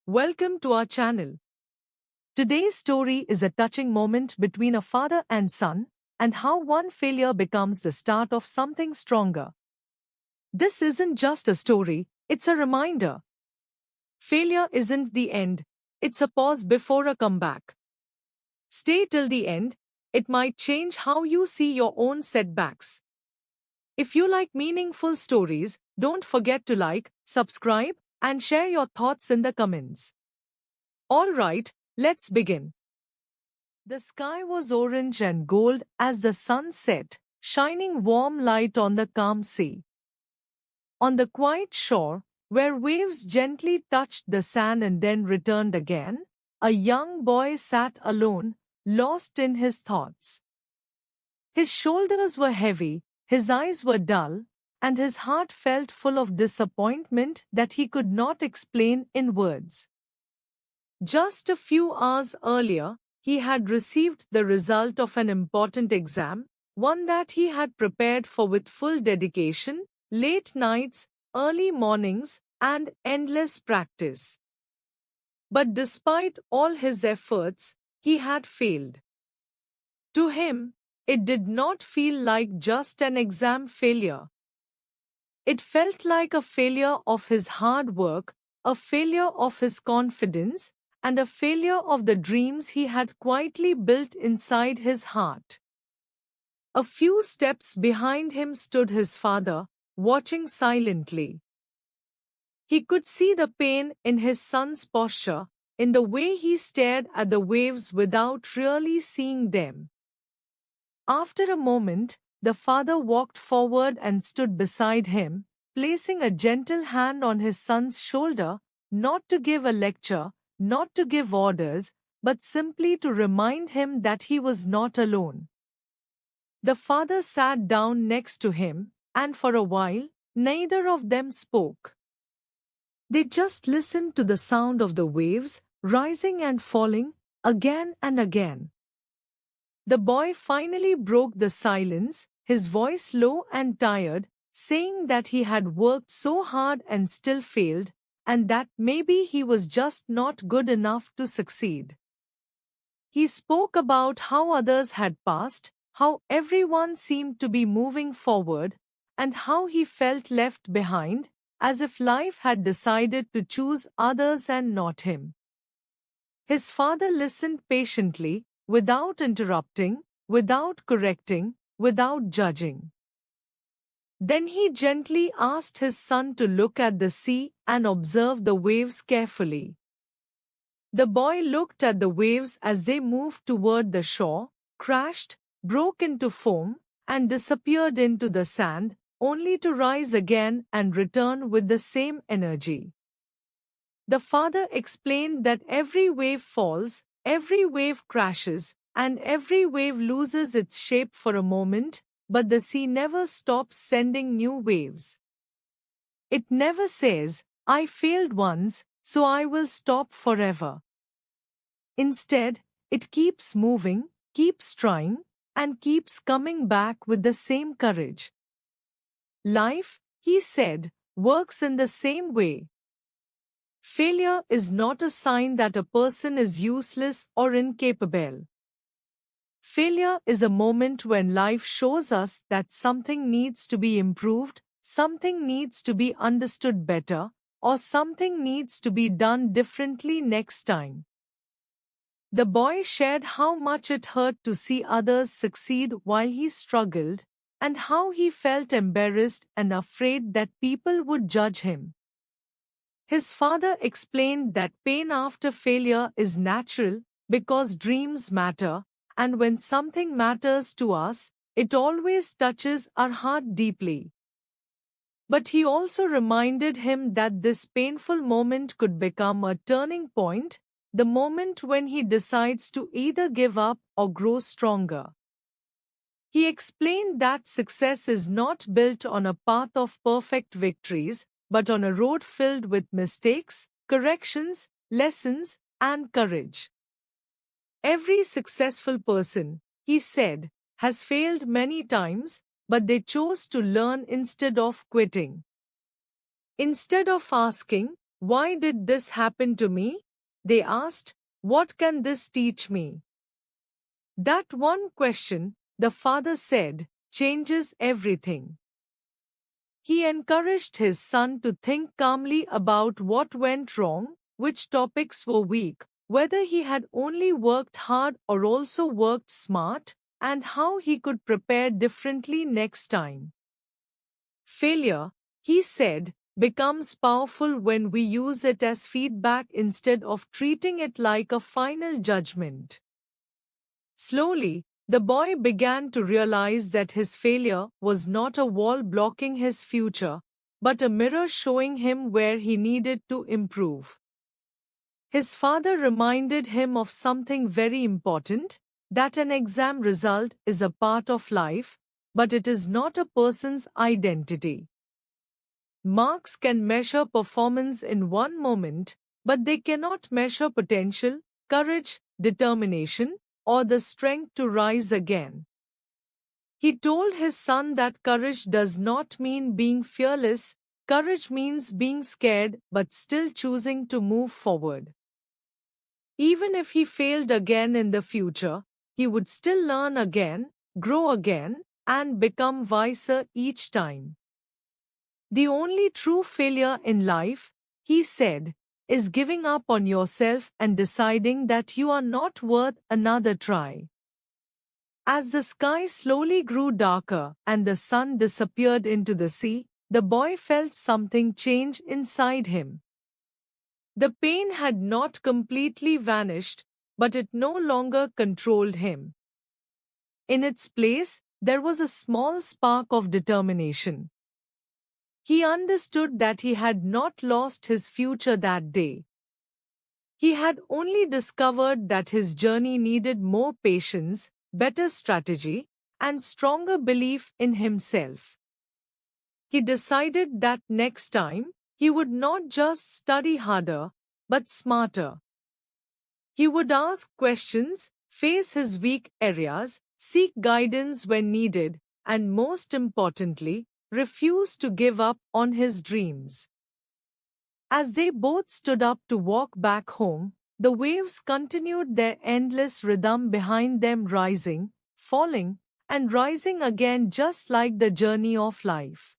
Welcome to our channel. Today's story is a touching moment between a father and son, and how one failure becomes the start of something stronger. This isn't just a story, it's a reminder. Failure isn't the end, it's a pause before a comeback. Stay till the end, it might change how you see your own setbacks. If you like meaningful stories, don't forget to like, subscribe, and share your thoughts in the comments. Alright, let's begin. The sky was orange and gold as the sun set, shining warm light on the calm sea. On the quiet shore, where waves gently touched the sand and then returned again, a young boy sat alone, lost in his thoughts. His shoulders were heavy, his eyes were dull, and his heart felt full of disappointment that he could not explain in words. Just a few hours earlier, he had received the result of an important exam, one that he had prepared for with full dedication, late nights, early mornings, and endless practice. But despite all his efforts, he had failed. To him, it did not feel like just an exam failure. It felt like a failure of his hard work, a failure of his confidence, and a failure of the dreams he had quietly built inside his heart. A few steps behind him stood his father, watching silently. He could see the pain in his son's posture, in the way he stared at the waves without really seeing them. After a moment, the father walked forward and stood beside him, placing a gentle hand on his son's shoulder, not to give a lecture, not to give orders, but simply to remind him that he was not alone. The father sat down next to him, and for a while, neither of them spoke. They just listened to the sound of the waves, rising and falling, again and again. The boy finally broke the silence, his voice low and tired, saying that he had worked so hard and still failed, and that maybe he was just not good enough to succeed. He spoke about how others had passed, how everyone seemed to be moving forward, and how he felt left behind, as if life had decided to choose others and not him. His father listened patiently, without interrupting, without correcting, without judging. Then he gently asked his son to look at the sea and observe the waves carefully. The boy looked at the waves as they moved toward the shore, crashed, broke into foam, and disappeared into the sand, only to rise again and return with the same energy. The father explained that every wave falls, every wave crashes, and every wave loses its shape for a moment, but the sea never stops sending new waves. It never says, "I failed once, so I will stop forever." Instead, it keeps moving, keeps trying, and keeps coming back with the same courage. Life, he said, works in the same way. Failure is not a sign that a person is useless or incapable. Failure is a moment when life shows us that something needs to be improved, something needs to be understood better, or something needs to be done differently next time. The boy shared how much it hurt to see others succeed while he struggled, and how he felt embarrassed and afraid that people would judge him. His father explained that pain after failure is natural because dreams matter, and when something matters to us, it always touches our heart deeply. But he also reminded him that this painful moment could become a turning point, the moment when he decides to either give up or grow stronger. He explained that success is not built on a path of perfect victories, but on a road filled with mistakes, corrections, lessons, and courage. Every successful person, he said, has failed many times, but they chose to learn instead of quitting. Instead of asking, Why did this happen to me? They asked. What can this teach me? That one question, the father said, changes everything. He encouraged his son to think calmly about what went wrong, which topics were weak, whether he had only worked hard or also worked smart, and how he could prepare differently next time. Failure, he said, becomes powerful when we use it as feedback instead of treating it like a final judgment. Slowly, the boy began to realize that his failure was not a wall blocking his future, but a mirror showing him where he needed to improve. His father reminded him of something very important, that an exam result is a part of life, but it is not a person's identity. Marks can measure performance in one moment, but they cannot measure potential, courage, determination, or the strength to rise again. He told his son that courage does not mean being fearless, courage means being scared but still choosing to move forward. Even if he failed again in the future, he would still learn again, grow again, and become wiser each time. The only true failure in life, he said, is giving up on yourself and deciding that you are not worth another try. As the sky slowly grew darker and the sun disappeared into the sea, the boy felt something change inside him. The pain had not completely vanished, but it no longer controlled him. In its place, there was a small spark of determination. He understood that he had not lost his future that day. He had only discovered that his journey needed more patience, better strategy, and stronger belief in himself. He decided that next time, he would not just study harder, but smarter. He would ask questions, face his weak areas, seek guidance when needed, and most importantly, refuse to give up on his dreams. As they both stood up to walk back home, the waves continued their endless rhythm behind them, rising, falling, and rising again, just like the journey of life.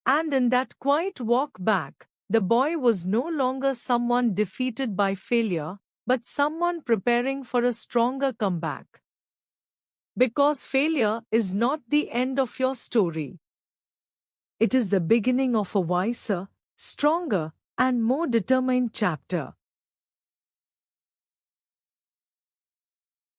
And in that quiet walk back, the boy was no longer someone defeated by failure, but someone preparing for a stronger comeback. Because failure is not the end of your story. It is the beginning of a wiser, stronger, and more determined chapter.